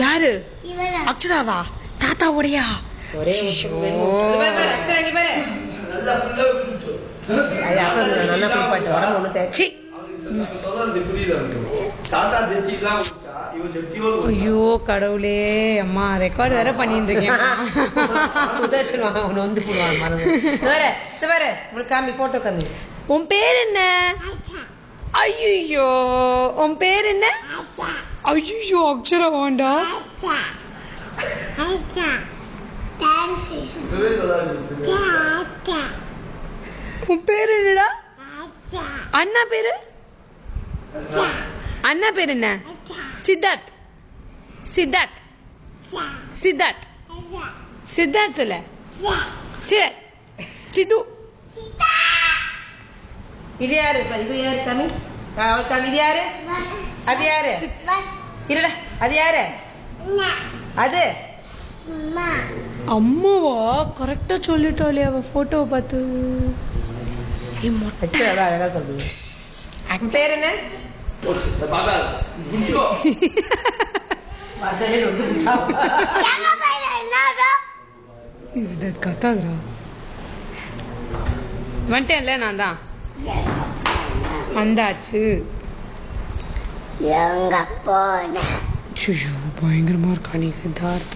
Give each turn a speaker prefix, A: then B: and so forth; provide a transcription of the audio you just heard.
A: யாரு? அக்ஷராவா? தாத்தா உடையா? ஐயோ கடவுளே அம்மா ரெக்கார்டு வேற பண்ணிட்டு இருக்கேன்.
B: காமி போட்டோ காமி.
A: உன் பேர் என்ன? ஐயோ உன் பேர் என்ன? ஐயோ அக்ஷரா வாண்டா. உன் பேர் என்னடா? அண்ணா பேரு? அண்ணா பேர் என்ன? சித்தார்த். சித்தார்த் சித்தார்த் சித்தார்த் சொல்ல. சித்து.
B: இது யாரு? இது யாரு காமி? காமி இது யாரு? அது யாரு? இல்ல அது யாரு? அது
A: அம்மாவா? கரெக்டா சொல்லிட்டாளே அவ போட்டோவை பார்த்து.
B: அழகா சொல்றீங்க. பேர் என்ன?
A: கத்தாதுரா. வந்துட்டேன்ல நான் தான் வந்தாச்சு. பயங்கரமா இருக்கா நீ சித்தார்த்.